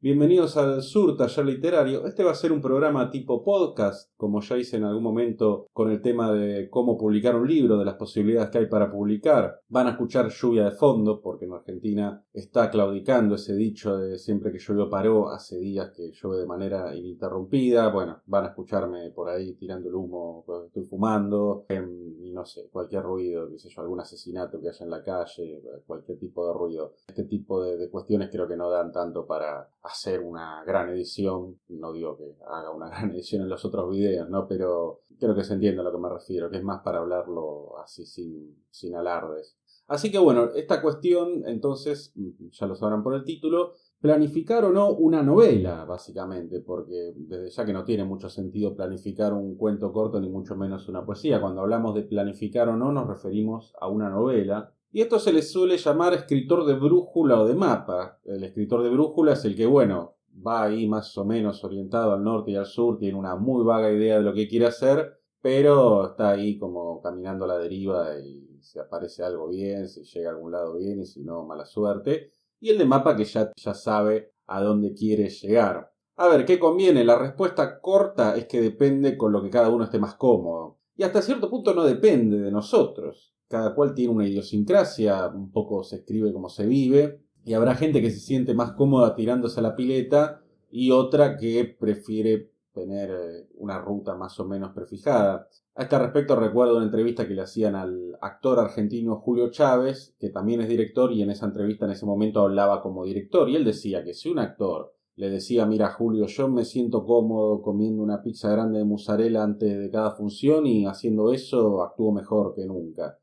Bienvenidos al Sur, Taller Literario. Este va a ser un programa tipo podcast, como ya hice en algún momento con el tema de cómo publicar un libro, de las posibilidades que hay para publicar. Van a escuchar lluvia de fondo, porque en Argentina está claudicando ese dicho de siempre que llovió paró, hace días que llueve de manera ininterrumpida. Bueno, van a escucharme por ahí tirando el humo cuando estoy fumando, y no sé, cualquier ruido, qué sé yo, algún asesinato que haya en la calle, cualquier tipo de ruido. Este tipo de cuestiones creo que no dan tanto para hacer una gran edición. No digo que haga una gran edición en los otros videos, ¿no? Pero creo que se entiende a lo que me refiero, que es más para hablarlo así sin alardes. Así que bueno, esta cuestión, entonces, ya lo sabrán por el título, planificar o no una novela, básicamente, porque desde ya que no tiene mucho sentido planificar un cuento corto, ni mucho menos una poesía. Cuando hablamos de planificar o no, nos referimos a una novela. Y esto se le suele llamar escritor de brújula o de mapa. El escritor de brújula es el que, bueno, va ahí más o menos orientado al norte y al sur, tiene una muy vaga idea de lo que quiere hacer, pero está ahí como caminando a la deriva y si aparece algo bien, si llega a algún lado bien y si no, mala suerte. Y el de mapa que ya sabe a dónde quiere llegar. A ver, ¿qué conviene? La respuesta corta es que depende con lo que cada uno esté más cómodo. Y hasta cierto punto no depende de nosotros. Cada cual tiene una idiosincrasia, un poco se escribe como se vive, y habrá gente que se siente más cómoda tirándose a la pileta y otra que prefiere tener una ruta más o menos prefijada. A este respecto recuerdo una entrevista que le hacían al actor argentino Julio Chávez, que también es director, y en esa entrevista en ese momento hablaba como director, y él decía que si un actor le decía, mira Julio, yo me siento cómodo comiendo una pizza grande de mozzarella antes de cada función y haciendo eso actúo mejor que nunca.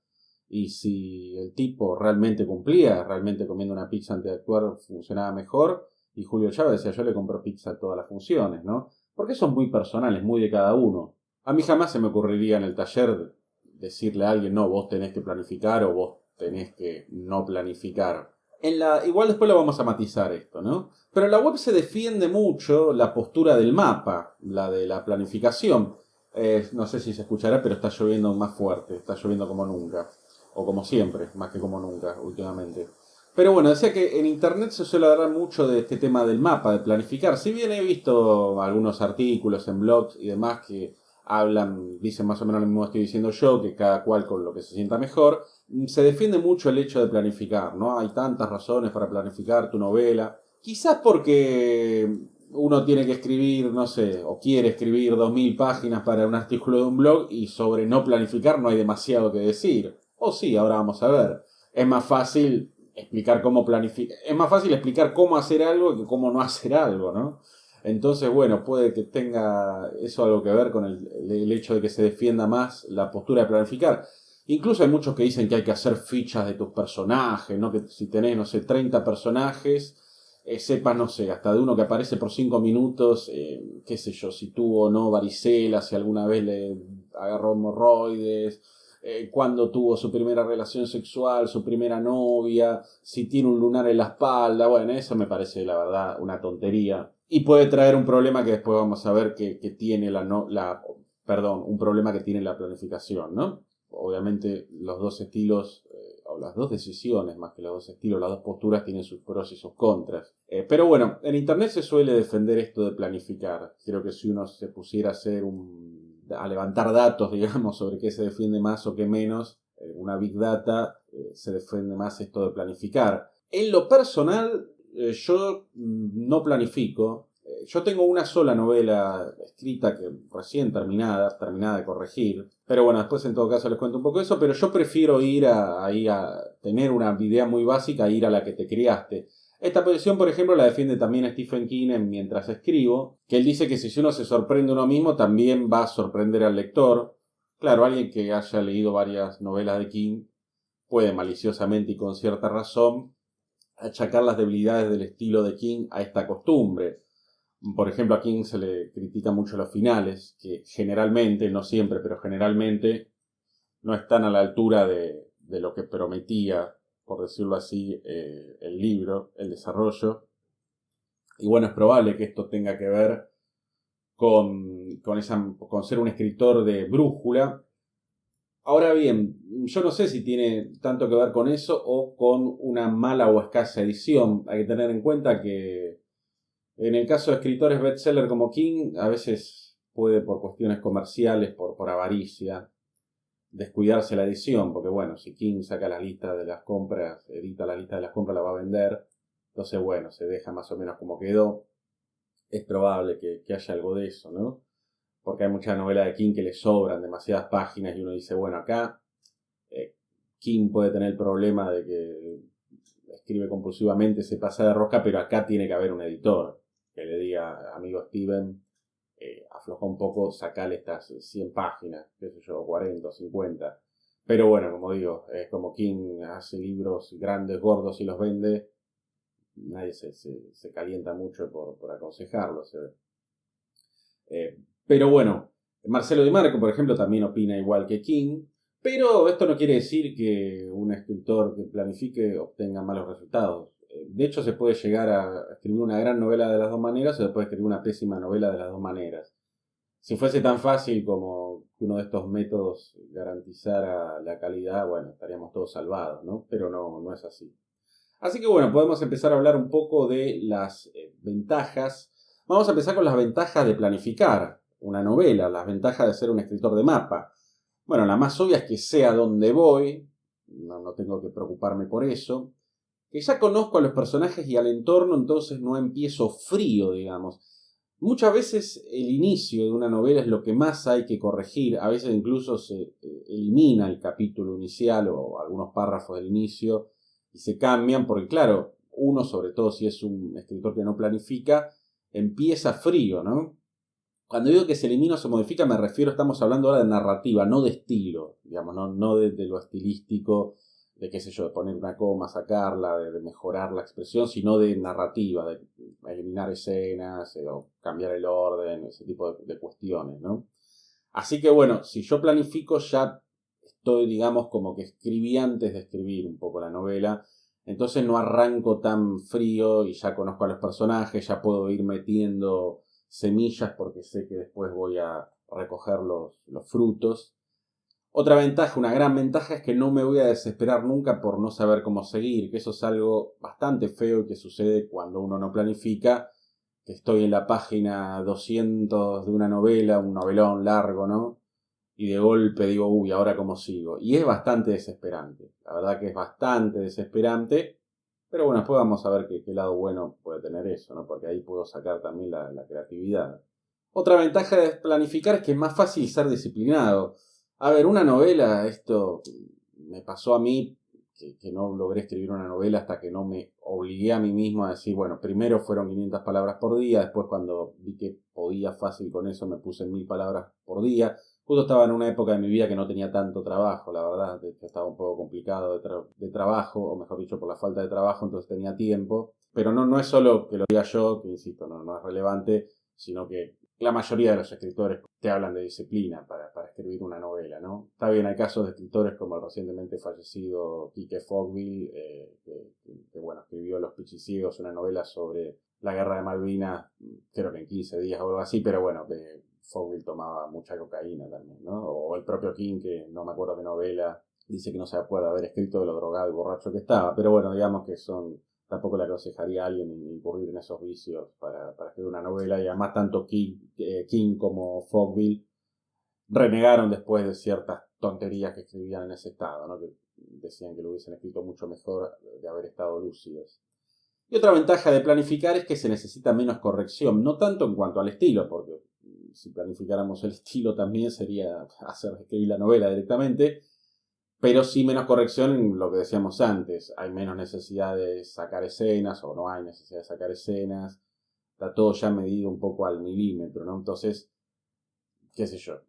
Y si el tipo realmente cumplía, realmente comiendo una pizza antes de actuar funcionaba mejor, y Julio Chávez decía, yo le compro pizza a todas las funciones, ¿no? Porque son muy personales, muy de cada uno. A mí jamás se me ocurriría en el taller decirle a alguien, no, vos tenés que planificar o vos tenés que no planificar. Igual después lo vamos a matizar esto, ¿no? Pero en la web se defiende mucho la postura del mapa, la de la planificación. No sé si se escuchará, pero está lloviendo más fuerte, está lloviendo como nunca. O como siempre, más que como nunca, últimamente. Pero bueno, decía que en internet se suele hablar mucho de este tema del mapa, de planificar. Si bien he visto algunos artículos en blogs y demás que hablan, dicen más o menos lo mismo que estoy diciendo yo, que cada cual con lo que se sienta mejor, se defiende mucho el hecho de planificar, ¿no? Hay tantas razones para planificar tu novela. Quizás porque uno tiene que escribir, no sé, o quiere escribir 2000 páginas para un artículo de un blog y sobre no planificar no hay demasiado que decir. O sí, ahora vamos a ver. Es más fácil explicar cómo planificar. Es más fácil explicar cómo hacer algo que cómo no hacer algo, ¿no? Entonces, bueno, puede que tenga eso algo que ver con el hecho de que se defienda más la postura de planificar. Incluso hay muchos que dicen que hay que hacer fichas de tus personajes, ¿no? Que si tenés, no sé, 30 personajes, sepas, no sé, hasta de uno que aparece por 5 minutos, qué sé yo, si tuvo o no varicela, si alguna vez le agarró hemorroides, cuándo tuvo su primera relación sexual, su primera novia, si tiene un lunar en la espalda. Bueno, eso me parece la verdad una tontería. Y puede traer un problema que después vamos a ver que tiene un problema que tiene la planificación, ¿no? Obviamente los dos estilos, o las dos decisiones más que los dos estilos, las dos posturas tienen sus pros y sus contras. Pero bueno, en internet se suele defender esto de planificar. Creo que si uno se pusiera a levantar datos, digamos, sobre qué se defiende más o qué menos, una big data, se defiende más esto de planificar. En lo personal, yo no planifico. Yo tengo una sola novela escrita que recién terminada de corregir. Pero bueno, después en todo caso les cuento un poco eso. Pero yo prefiero ir ahí a tener una idea muy básica, ir a la que te criaste. Esta posición, por ejemplo, la defiende también Stephen King en Mientras escribo, que él dice que si uno se sorprende uno mismo, también va a sorprender al lector. Claro, alguien que haya leído varias novelas de King puede maliciosamente y con cierta razón achacar las debilidades del estilo de King a esta costumbre. Por ejemplo, a King se le critica mucho los finales, que generalmente, no siempre, pero generalmente no están a la altura de lo que prometía, por decirlo así, el libro, el desarrollo. Y bueno, es probable que esto tenga que ver con ser un escritor de brújula. Ahora bien, yo no sé si tiene tanto que ver con eso o con una mala o escasa edición. Hay que tener en cuenta que En el caso de escritores bestseller como King, a veces puede por cuestiones comerciales, por avaricia, descuidarse la edición, porque bueno, si King saca la lista de las compras, edita la lista de las compras, la va a vender, entonces bueno, se deja más o menos como quedó. Es probable que haya algo de eso, ¿no? Porque hay muchas novelas de King que le sobran demasiadas páginas y uno dice, bueno, acá King puede tener el problema de que escribe compulsivamente, se pasa de rosca, pero acá tiene que haber un editor que le diga, amigo Steven, afloja un poco, sacale estas 100 páginas, qué sé yo, 40 o 50. Pero bueno, como digo, es como King hace libros grandes, gordos y los vende, nadie se calienta mucho por aconsejarlo. Pero bueno, Marcelo Di Marco, por ejemplo, también opina igual que King, pero esto no quiere decir que un escritor que planifique obtenga malos resultados. De hecho, se puede llegar a escribir una gran novela de las dos maneras o se puede escribir una pésima novela de las dos maneras. Si fuese tan fácil como que uno de estos métodos garantizara la calidad, bueno, estaríamos todos salvados, ¿no? Pero no es así. Así que bueno, podemos empezar a hablar un poco de las ventajas. Vamos a empezar con las ventajas de planificar una novela, las ventajas de ser un escritor de mapa. Bueno, la más obvia es que sé a dónde voy, no tengo que preocuparme por eso. Que ya conozco a los personajes y al entorno, entonces no empiezo frío, digamos. Muchas veces el inicio de una novela es lo que más hay que corregir. A veces incluso se elimina el capítulo inicial o algunos párrafos del inicio y se cambian porque, claro, uno, sobre todo si es un escritor que no planifica, empieza frío, ¿no? Cuando digo que se elimina o se modifica, me refiero, estamos hablando ahora de narrativa, no de estilo, digamos, no de lo estilístico, de qué sé yo, de poner una coma, sacarla, de mejorar la expresión, sino de narrativa, de eliminar escenas o cambiar el orden, ese tipo de cuestiones, ¿no? Así que bueno, si yo planifico ya estoy, digamos, como que escribí antes de escribir un poco la novela, entonces no arranco tan frío y ya conozco a los personajes, ya puedo ir metiendo semillas porque sé que después voy a recoger los frutos. Otra ventaja, una gran ventaja, es que no me voy a desesperar nunca por no saber cómo seguir, que eso es algo bastante feo y que sucede cuando uno no planifica, que estoy en la página 200 de una novela, un novelón largo, ¿no? Y de golpe digo, uy, ¿ahora cómo sigo? Y es bastante desesperante, la verdad que es bastante desesperante, pero bueno, después vamos a ver qué lado bueno puede tener eso, ¿no? Porque ahí puedo sacar también la creatividad. Otra ventaja de planificar es que es más fácil ser disciplinado. A ver, una novela, esto me pasó a mí, que no logré escribir una novela hasta que no me obligué a mí mismo a decir, bueno, primero fueron 500 palabras por día, después cuando vi que podía fácil con eso me puse 1000 palabras por día. Justo estaba en una época de mi vida que no tenía tanto trabajo, la verdad, de hecho estaba un poco complicado de trabajo, o mejor dicho, por la falta de trabajo, entonces tenía tiempo. Pero no es solo que lo diga yo, que insisto, no es relevante, sino que la mayoría de los escritores te hablan de disciplina para escribir una novela, ¿no? Está bien, hay casos de escritores como el recientemente fallecido Quique Fogville, que bueno, escribió Los Pichiciegos, una novela sobre la guerra de Malvinas, creo que en 15 días o algo así, pero bueno, Fogville tomaba mucha cocaína también, ¿no? O el propio King, que no me acuerdo qué novela, dice que no se acuerda haber escrito de lo drogado y borracho que estaba, pero bueno, digamos que tampoco le aconsejaría a alguien incurrir en esos vicios para escribir una novela, y además tanto King como Fogville renegaron después de ciertas tonterías que escribían en ese estado, ¿no? Que decían que lo hubiesen escrito mucho mejor de haber estado lúcidos. Y otra ventaja de planificar es que se necesita menos corrección, no tanto en cuanto al estilo, porque si planificáramos el estilo también sería escribir la novela directamente, pero sí menos corrección en lo que decíamos antes. Hay menos necesidad de sacar escenas o no hay necesidad de sacar escenas. Está todo ya medido un poco al milímetro, ¿no? Entonces, qué sé yo,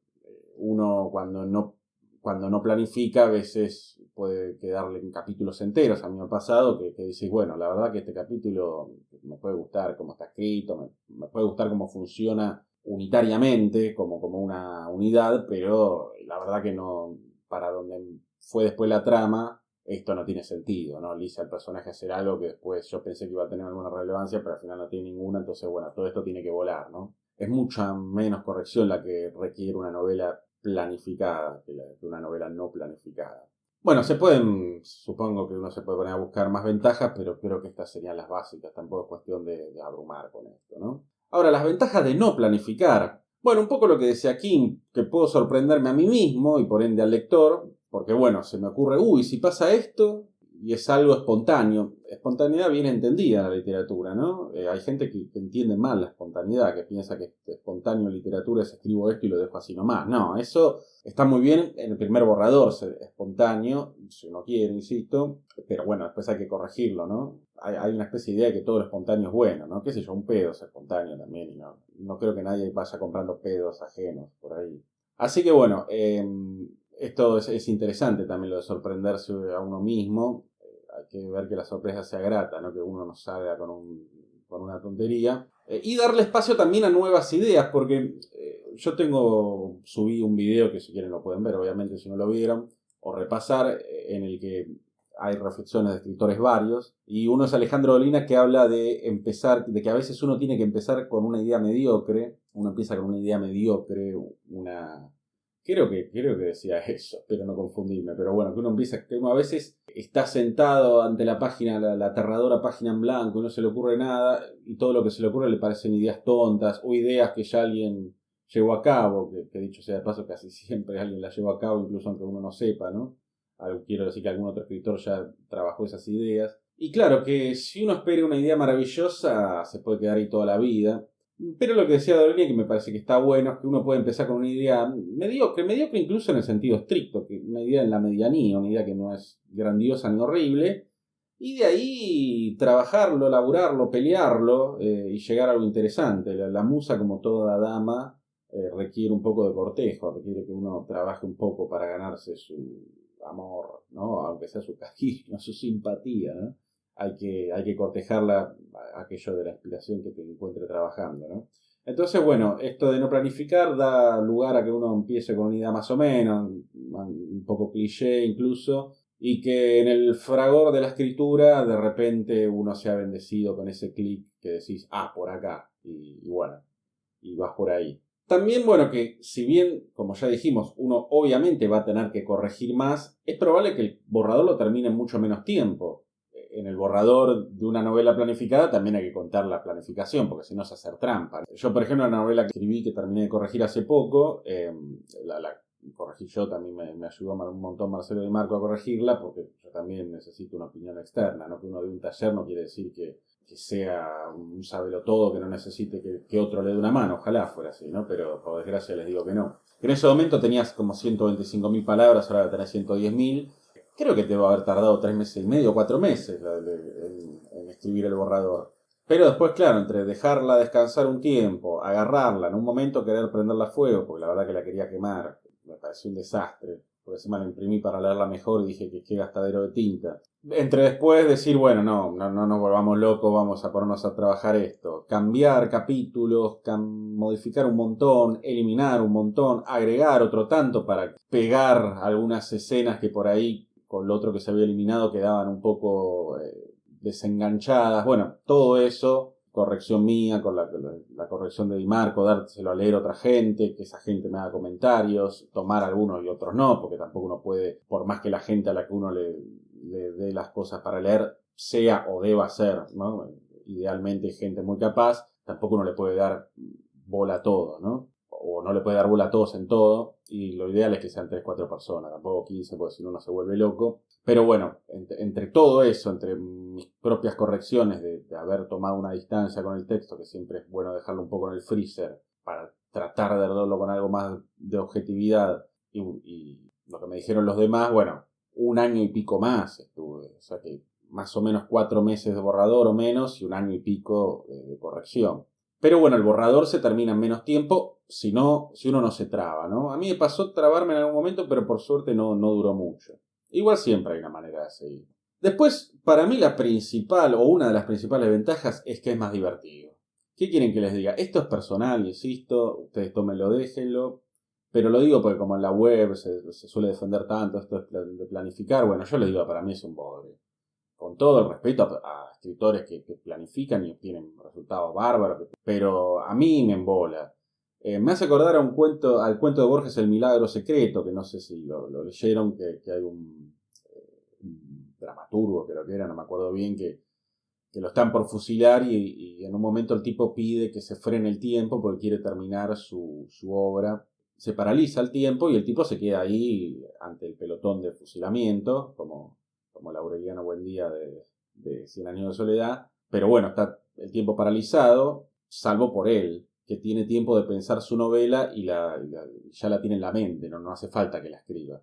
uno cuando no planifica a veces puede quedarle en capítulos enteros. A mí me ha pasado que dices, bueno, la verdad que este capítulo me puede gustar cómo está escrito, me puede gustar cómo funciona unitariamente, como una unidad, pero la verdad que no, para donde fue después la trama, esto no tiene sentido, ¿no? Le hice al personaje hacer algo que después yo pensé que iba a tener alguna relevancia, pero al final no tiene ninguna, entonces bueno, todo esto tiene que volar, ¿no? Es mucha menos corrección la que requiere una novela planificada que una novela no planificada. Bueno, supongo que uno se puede poner a buscar más ventajas, pero creo que estas serían las básicas. Tampoco es cuestión de abrumar con esto, ¿no? Ahora, las ventajas de no planificar. Bueno, un poco lo que decía Kim, que puedo sorprenderme a mí mismo y por ende al lector, porque bueno, se me ocurre, si pasa esto, y es algo espontáneo. Espontaneidad bien entendida en la literatura, ¿no? Hay gente que entiende mal la espontaneidad, que piensa que espontáneo en literatura es escribo esto y lo dejo así nomás. No, eso está muy bien en el primer borrador, ser espontáneo, si uno quiere, insisto, pero bueno, después hay que corregirlo, ¿no? Hay una especie de idea de que todo lo espontáneo es bueno, ¿no? Qué sé yo, un pedo es espontáneo también, y no creo que nadie vaya comprando pedos ajenos por ahí. Así que bueno, esto es interesante también lo de sorprenderse a uno mismo. Hay que ver que la sorpresa sea grata, no que uno no salga con una tontería. Y darle espacio también a nuevas ideas, porque subí un video que si quieren lo pueden ver, obviamente si no lo vieron, o repasar, en el que hay reflexiones de escritores varios, y uno es Alejandro Dolina, que habla de empezar, de que a veces uno tiene que empezar con una idea mediocre, uno empieza con una idea mediocre, Creo que decía eso, espero no confundirme, pero bueno, que uno a veces está sentado ante la página, la aterradora página en blanco, y no se le ocurre nada, y todo lo que se le ocurre le parecen ideas tontas, o ideas que ya alguien llevó a cabo, que dicho sea de paso, casi siempre alguien las llevó a cabo, incluso aunque uno no sepa, ¿no? Quiero decir que algún otro escritor ya trabajó esas ideas. Y claro que si uno espera una idea maravillosa, se puede quedar ahí toda la vida. Pero lo que decía Dolina, que me parece que está bueno, es que uno puede empezar con una idea mediocre incluso en el sentido estricto, que una idea en la medianía, una idea que no es grandiosa ni horrible, y de ahí trabajarlo, laburarlo, pelearlo, y llegar a algo interesante. La musa, como toda dama, requiere un poco de cortejo, requiere que uno trabaje un poco para ganarse su amor, ¿no? Aunque sea su cariño, su simpatía, ¿no? Hay que cortejarla, aquello de la inspiración que te encuentre trabajando, ¿no? Entonces, bueno, esto de no planificar da lugar a que uno empiece con una idea más o menos, un poco cliché incluso, y que en el fragor de la escritura de repente uno se ha bendecido con ese clic que decís, por acá, y bueno, y vas por ahí. También, bueno, que si bien, como ya dijimos, uno obviamente va a tener que corregir más, es probable que el borrador lo termine en mucho menos tiempo. En el borrador de una novela planificada también hay que contar la planificación, porque si no es hacer trampa. Yo, por ejemplo, una novela que escribí, que terminé de corregir hace poco, la corregí yo, también me ayudó un montón Marcelo Di Marco a corregirla, porque yo también necesito una opinión externa, ¿no? Que uno de un taller no quiere decir que sea un sabelotodo, que no necesite que otro le dé una mano. Ojalá fuera así, ¿no? Pero por desgracia les digo que no. En ese momento tenías como 125.000 palabras, ahora tenés 110.000. Creo que te va a haber tardado 3 meses y medio, 4 meses en escribir el borrador. Pero después, claro, entre dejarla descansar un tiempo, agarrarla, en un momento querer prenderla a fuego, porque la verdad que la quería quemar, me pareció un desastre. Por encima la imprimí para leerla mejor y dije que qué gastadero de tinta. Entre después decir, bueno, no nos volvamos locos, vamos a ponernos a trabajar esto. Cambiar capítulos, modificar un montón, eliminar un montón, agregar otro tanto para pegar algunas escenas que por ahí con lo otro que se había eliminado quedaban un poco desenganchadas. Bueno, todo eso, corrección mía, con la corrección de Di Marco, dárselo a leer a otra gente, que esa gente me haga comentarios, tomar algunos y otros no, porque tampoco uno puede, por más que la gente a la que uno le dé las cosas para leer sea o deba ser, ¿no? Idealmente gente muy capaz, tampoco uno le puede dar bola a todo, ¿no? O no le puede dar bola a todos en todo, y lo ideal es que sean 3 4 personas, tampoco 15, porque si no uno se vuelve loco. Pero bueno, entre todo eso, entre mis propias correcciones de haber tomado una distancia con el texto, que siempre es bueno dejarlo un poco en el freezer para tratar de verlo con algo más de objetividad, y lo que me dijeron los demás, bueno, 1 año y pico más estuve, o sea que más o menos 4 meses de borrador o menos y 1 año y pico de corrección. Pero bueno, el borrador se termina en menos tiempo si uno no se traba, ¿no? A mí me pasó trabarme en algún momento, pero por suerte no duró mucho. Igual siempre hay una manera de seguir. Después, para mí la principal, o una de las principales ventajas, es que es más divertido. ¿Qué quieren que les diga? Esto es personal, insisto, ustedes tómenlo, déjenlo. Pero lo digo porque como en la web se suele defender tanto esto de planificar, bueno, yo les digo, para mí es un bodrio. Con todo el respeto a escritores que planifican y obtienen resultados bárbaros, pero a mí me embola. Me hace acordar al cuento de Borges, El milagro secreto, que no sé si lo leyeron, que hay dramaturgo, creo que era, no me acuerdo bien, que lo están por fusilar y en un momento el tipo pide que se frene el tiempo porque quiere terminar su obra. Se paraliza el tiempo y el tipo se queda ahí ante el pelotón de fusilamiento, como el Aureliano Buendía de Cien Años de Soledad. Pero bueno, está el tiempo paralizado, salvo por él, que tiene tiempo de pensar su novela y ya la tiene en la mente, no hace falta que la escriba.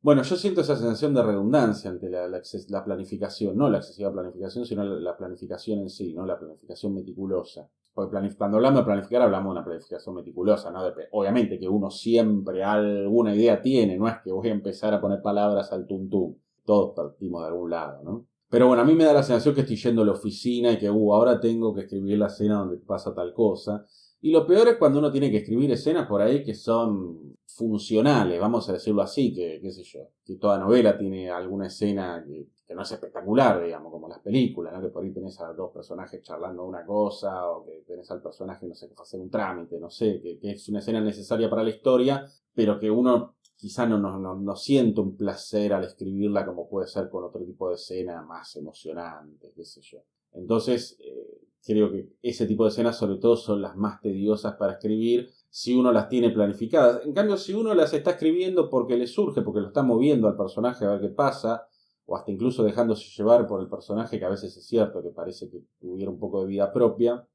Bueno, yo siento esa sensación de redundancia ante la planificación, no la excesiva planificación, sino la planificación en sí, ¿no? La planificación meticulosa. Porque cuando hablamos de planificar, hablamos de una planificación meticulosa, ¿no? Obviamente que uno siempre alguna idea tiene, no es que voy a empezar a poner palabras al tuntún. Todos partimos de algún lado, ¿no? Pero bueno, a mí me da la sensación que estoy yendo a la oficina y que ahora tengo que escribir la escena donde pasa tal cosa. Y lo peor es cuando uno tiene que escribir escenas por ahí que son funcionales, vamos a decirlo así, que qué sé yo, que toda novela tiene alguna escena que no es espectacular, digamos, como las películas, ¿no? Que por ahí tenés a dos personajes charlando una cosa, o que tenés al personaje, no sé, que fue a hacer un trámite, no sé, que es una escena necesaria para la historia, pero que uno quizá no siente un placer al escribirla como puede ser con otro tipo de escena más emocionante, qué sé yo. Entonces, creo que ese tipo de escenas sobre todo son las más tediosas para escribir si uno las tiene planificadas. En cambio, si uno las está escribiendo porque le surge, porque lo está moviendo al personaje a ver qué pasa, o hasta incluso dejándose llevar por el personaje, que a veces es cierto que parece que tuviera un poco de vida propia,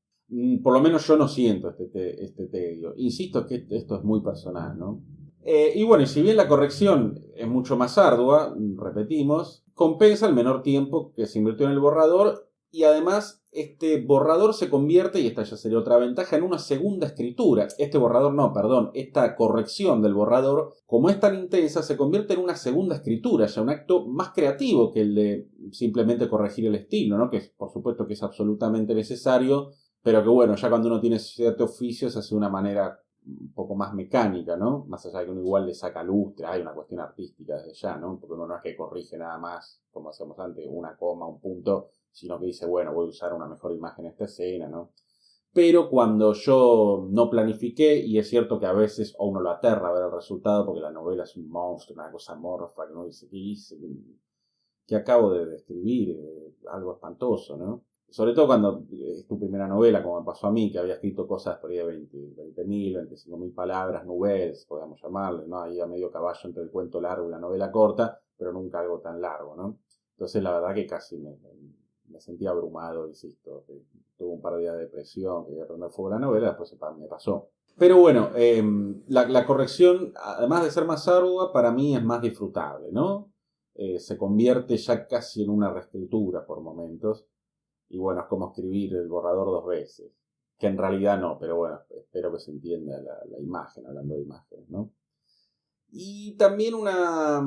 por lo menos yo no siento este tedio. Insisto que esto es muy personal, ¿no? Y bueno, y si bien la corrección es mucho más ardua, repetimos, compensa el menor tiempo que se invirtió en el borrador y además este borrador se convierte, y esta ya sería otra ventaja, en una segunda escritura. Esta corrección del borrador, como es tan intensa, se convierte en una segunda escritura, ya un acto más creativo que el de simplemente corregir el estilo, ¿no? Que por supuesto que es absolutamente necesario, pero que bueno, ya cuando uno tiene cierto oficio se hace de una manera un poco más mecánica, ¿no? Más allá de que uno igual le saca lustre, hay una cuestión artística desde ya, ¿no? Porque uno no es que corrige nada más, como hacíamos antes, una coma, un punto, sino que dice, bueno, voy a usar una mejor imagen en esta escena, ¿no? Pero cuando yo no planifiqué, y es cierto que a veces a uno lo aterra ver el resultado, porque la novela es un monstruo, una cosa morfa, que uno dice, ¿qué hice? Que acabo de describir, algo espantoso, ¿no? Sobre todo cuando es tu primera novela, como me pasó a mí, que había escrito cosas por ahí de 20.000, 25.000 palabras, novelas, podríamos llamarle, ¿no? Ahí a medio caballo entre el cuento largo y la novela corta, pero nunca algo tan largo, ¿no? Entonces la verdad que casi me sentía abrumado, insisto. Tuve un par de días de depresión, quería prender fuego la novela, después me pasó. Pero bueno, la corrección, además de ser más ardua, para mí es más disfrutable, ¿no? Se convierte ya casi en una reescritura por momentos. Y bueno, es como escribir el borrador dos veces. Que en realidad no, pero bueno, espero que se entienda la imagen, hablando de imágenes, ¿no? Y también una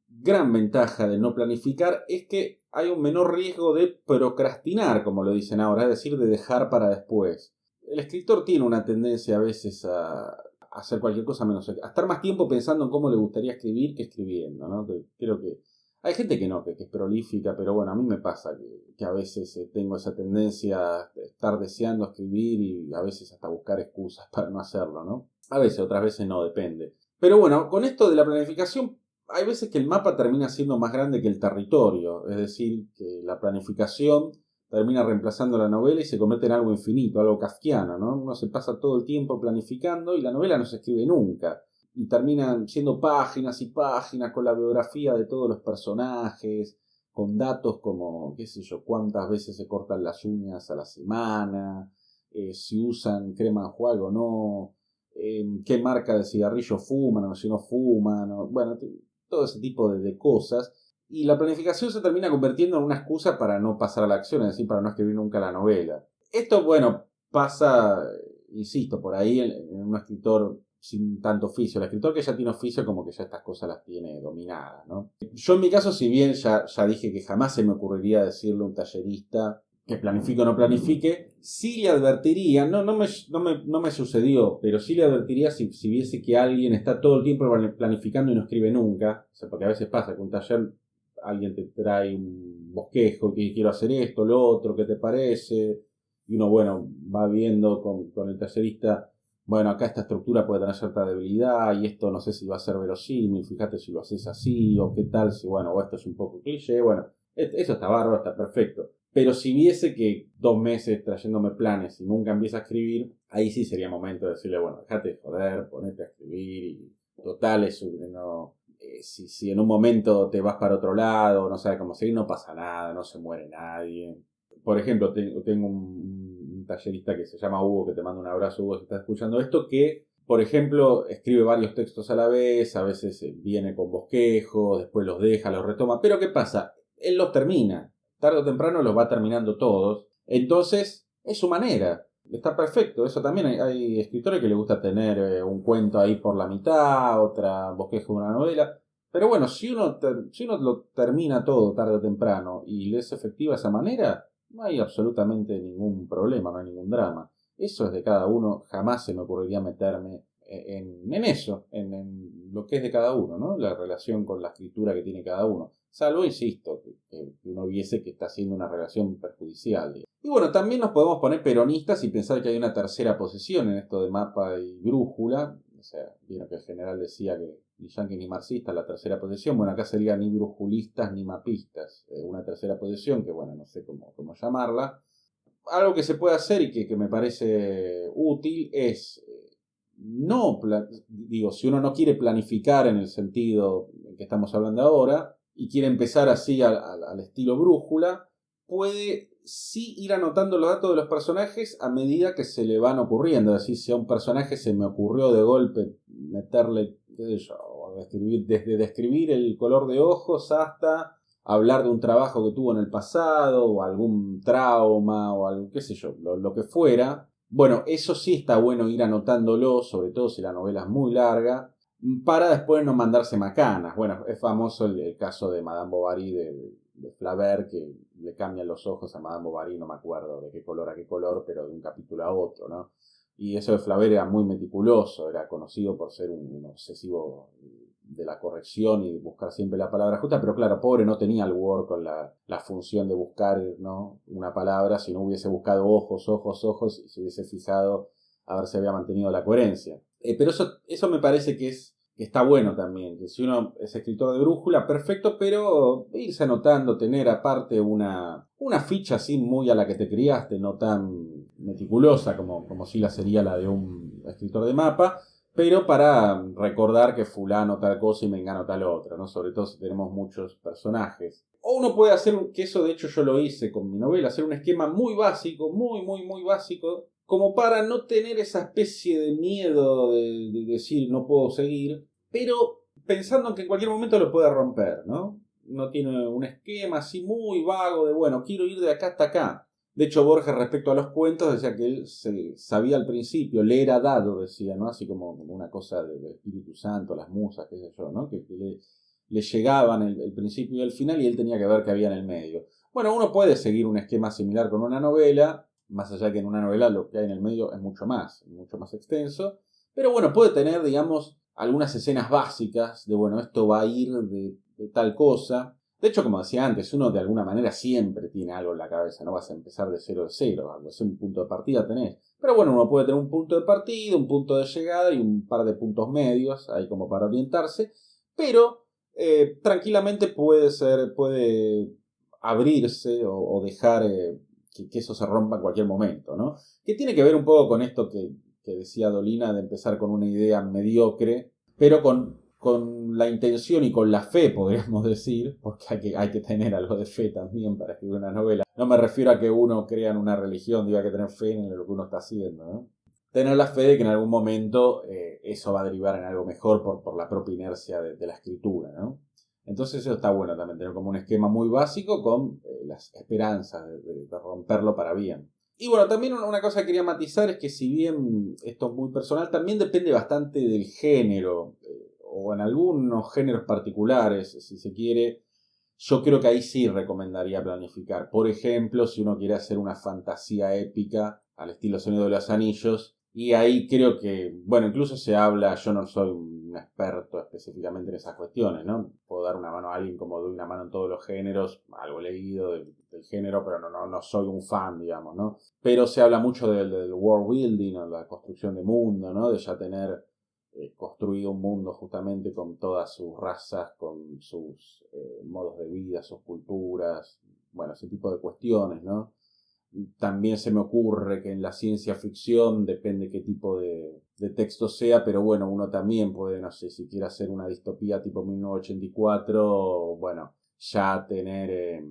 gran ventaja de no planificar es que hay un menor riesgo de procrastinar, como lo dicen ahora, es decir, de dejar para después. El escritor tiene una tendencia a veces a hacer cualquier cosa menos, a estar más tiempo pensando en cómo le gustaría escribir que escribiendo, ¿no? Creo que hay gente que no, que es prolífica, pero bueno, a mí me pasa que a veces tengo esa tendencia a estar deseando escribir y a veces hasta buscar excusas para no hacerlo, ¿no? A veces, otras veces no, depende. Pero bueno, con esto de la planificación, hay veces que el mapa termina siendo más grande que el territorio, es decir, que la planificación termina reemplazando la novela y se convierte en algo infinito, algo kafkiano, ¿no? Uno se pasa todo el tiempo planificando y la novela no se escribe nunca. Y terminan siendo páginas y páginas con la biografía de todos los personajes, con datos como, qué sé yo, cuántas veces se cortan las uñas a la semana, si usan crema enjuague o no, qué marca de cigarrillo fuman o si no fuman, bueno, todo ese tipo de cosas. Y la planificación se termina convirtiendo en una excusa para no pasar a la acción, es decir, para no escribir nunca la novela. Esto, bueno, pasa, insisto, por ahí en un escritor sin tanto oficio. El escritor que ya tiene oficio como que ya estas cosas las tiene dominadas, ¿no? Yo en mi caso, si bien ya dije que jamás se me ocurriría decirle a un tallerista que planifique o no planifique, sí le advertiría, no me sucedió, pero sí le advertiría si viese que alguien está todo el tiempo planificando y no escribe nunca, o sea, porque a veces pasa que un taller alguien te trae un bosquejo, que quiero hacer esto, lo otro, ¿qué te parece? Y uno, bueno, va viendo con el tallerista bueno, acá esta estructura puede tener cierta debilidad y esto no sé si va a ser verosímil, fíjate si lo haces así, o qué tal si, bueno, o esto es un poco cliché, bueno, eso está bárbaro, está perfecto. Pero si viese que 2 meses trayéndome planes y nunca empieza a escribir, ahí sí sería momento de decirle, bueno, dejate de joder, ponete a escribir y total, eso no, si en un momento te vas para otro lado, no sabes cómo seguir, no pasa nada, no se muere nadie. Por ejemplo, tengo un tallerista que se llama Hugo, que te mando un abrazo, Hugo, si estás escuchando esto, que, por ejemplo, escribe varios textos a la vez, a veces viene con bosquejos, después los deja, los retoma, pero ¿qué pasa? Él los termina, tarde o temprano los va terminando todos, entonces es su manera. Está perfecto, eso también hay escritores que les gusta tener un cuento ahí por la mitad, otra bosquejo de una novela. Pero bueno, si uno lo termina todo tarde o temprano y le es efectiva esa manera, no hay absolutamente ningún problema, no hay ningún drama. Eso es de cada uno, jamás se me ocurriría meterme en eso, en lo que es de cada uno, ¿no? La relación con la escritura que tiene cada uno. Salvo, insisto, que uno viese que está haciendo una relación perjudicial. Digamos. Y bueno, también nos podemos poner peronistas y pensar que hay una tercera posición en esto de mapa y brújula. O sea, vieron que el general decía que ni yanquis ni marxistas, la tercera posición. Bueno, acá sería ni brujulistas ni mapistas. Una tercera posición que, bueno, no sé cómo llamarla. Algo que se puede hacer y que me parece útil es, no, digo, si uno no quiere planificar en el sentido en que estamos hablando ahora y quiere empezar así al estilo brújula, puede sí ir anotando los datos de los personajes a medida que se le van ocurriendo. Es decir, si a un personaje se me ocurrió de golpe meterle, qué sé yo, desde describir el color de ojos hasta hablar de un trabajo que tuvo en el pasado, o algún trauma, o algo, qué sé yo, lo que fuera. Bueno, eso sí está bueno ir anotándolo, sobre todo si la novela es muy larga, para después no mandarse macanas. Bueno, es famoso el caso de Madame Bovary de Flaubert, que le cambian los ojos a Madame Bovary, no me acuerdo de qué color a qué color, pero de un capítulo a otro, ¿no? Y eso de Flaubert era muy meticuloso, era conocido por ser un obsesivo de la corrección y buscar siempre la palabra justa, pero claro, pobre no tenía el Word con la función de buscar, ¿no?, una palabra, si no hubiese buscado ojos, ojos, ojos, y se hubiese fijado a ver si había mantenido la coherencia. Pero eso me parece que está bueno también, que si uno es escritor de brújula, perfecto, pero irse anotando, tener aparte una ficha así muy a la que te criaste, no tan meticulosa como si la sería la de un escritor de mapa, pero para recordar que fulano tal cosa y mengano tal otra, ¿no? Sobre todo si tenemos muchos personajes. O uno puede hacer, que eso de hecho yo lo hice con mi novela, hacer un esquema muy básico, muy básico, como para no tener esa especie de miedo de decir no puedo seguir, pero pensando en que en cualquier momento lo puede romper, ¿no? Uno tiene un esquema así muy vago de, bueno, quiero ir de acá hasta acá. De hecho, Borges, respecto a los cuentos, decía que él sabía al principio, le era dado, decía, ¿no? Así como una cosa del Espíritu Santo, las musas, qué sé yo, ¿no? Que le llegaban el principio y el final y él tenía que ver qué había en el medio. Bueno, uno puede seguir un esquema similar con una novela, más allá que en una novela lo que hay en el medio es mucho más extenso, pero bueno, puede tener, digamos, algunas escenas básicas de, bueno, esto va a ir de tal cosa. De hecho, como decía antes, uno de alguna manera siempre tiene algo en la cabeza, no vas a empezar de cero, algo así, un punto de partida tenés. Pero bueno, uno puede tener un punto de partida, un punto de llegada y un par de puntos medios, ahí como para orientarse, pero tranquilamente puede abrirse o dejar que eso se rompa en cualquier momento, ¿no? Que tiene que ver un poco con esto que decía Dolina de empezar con una idea mediocre, pero con la intención y con la fe, podríamos decir, porque hay que tener algo de fe también para escribir una novela. No me refiero a que uno crea en una religión, diga que tener fe en lo que uno está haciendo, ¿no? Tener la fe de que en algún momento eso va a derivar en algo mejor por la propia inercia de la escritura, ¿no? Entonces eso está bueno también, tener como un esquema muy básico con las esperanzas de romperlo para bien. Y bueno, también una cosa que quería matizar es que si bien esto es muy personal, también depende bastante del género, o en algunos géneros particulares, si se quiere. Yo creo que ahí sí recomendaría planificar. Por ejemplo, si uno quiere hacer una fantasía épica al estilo Señor de los Anillos, y ahí creo que, bueno, incluso se habla, yo no soy un experto específicamente en esas cuestiones, ¿no? Puedo dar una mano a alguien como doy una mano en todos los géneros, algo leído del el género, pero no soy un fan, digamos, ¿no? Pero se habla mucho del world building, o la construcción de mundo, ¿no? De ya tener construido un mundo justamente con todas sus razas, con sus modos de vida, sus culturas, bueno, ese tipo de cuestiones, ¿no? También se me ocurre que en la ciencia ficción, depende qué tipo de texto sea, pero bueno, uno también puede, no sé, si quiere hacer una distopía tipo 1984, bueno, ya tener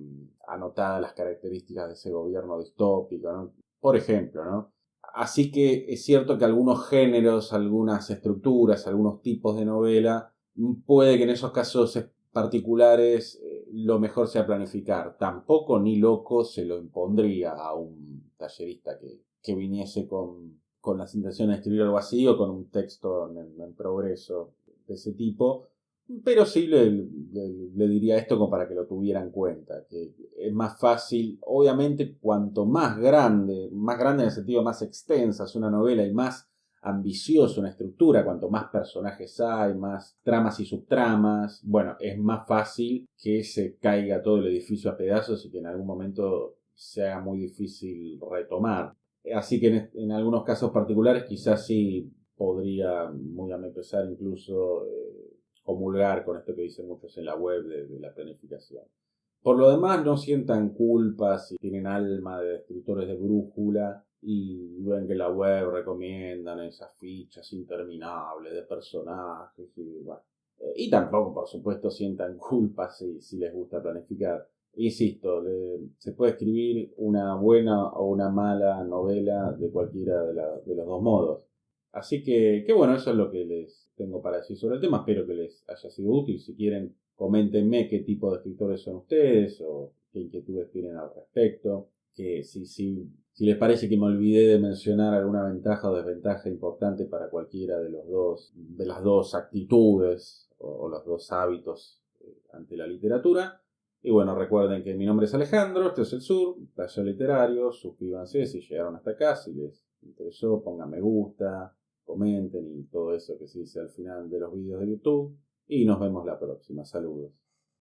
anotadas las características de ese gobierno distópico, ¿no? Por ejemplo, ¿no? Así que es cierto que algunos géneros, algunas estructuras, algunos tipos de novela, puede que en esos casos particulares lo mejor sea planificar. Tampoco ni loco se lo impondría a un tallerista que viniese con las intenciones de escribir algo así o con un texto en progreso de ese tipo. Pero sí le diría esto como para que lo tuviera en cuenta, que es más fácil, obviamente, cuanto más grande en el sentido más extensa es una novela y más ambiciosa una estructura, cuanto más personajes hay, más tramas y subtramas, bueno, es más fácil que se caiga todo el edificio a pedazos y que en algún momento sea muy difícil retomar. Así que en algunos casos particulares quizás sí podría, muy a mi pesar, incluso comulgar con esto que dicen muchos en la web de la planificación. Por lo demás, no sientan culpa si tienen alma de escritores de brújula y ven que la web recomiendan esas fichas interminables de personajes y bueno. Y tampoco, por supuesto, sientan culpa si les gusta planificar. Insisto, se puede escribir una buena o una mala novela de cualquiera de los dos modos. Así que bueno, eso es lo que les tengo para decir sobre el tema. Espero que les haya sido útil. Si quieren, coméntenme qué tipo de escritores son ustedes o qué inquietudes tienen al respecto. Que si les parece que me olvidé de mencionar alguna ventaja o desventaja importante para cualquiera de las dos actitudes o los dos hábitos ante la literatura. Y bueno, recuerden que mi nombre es Alejandro, este es El Sur, Taller Literario. Suscríbanse si llegaron hasta acá, si les interesó, pongan me gusta, comenten y todo eso que se dice al final de los vídeos de YouTube. Y nos vemos la próxima. Saludos.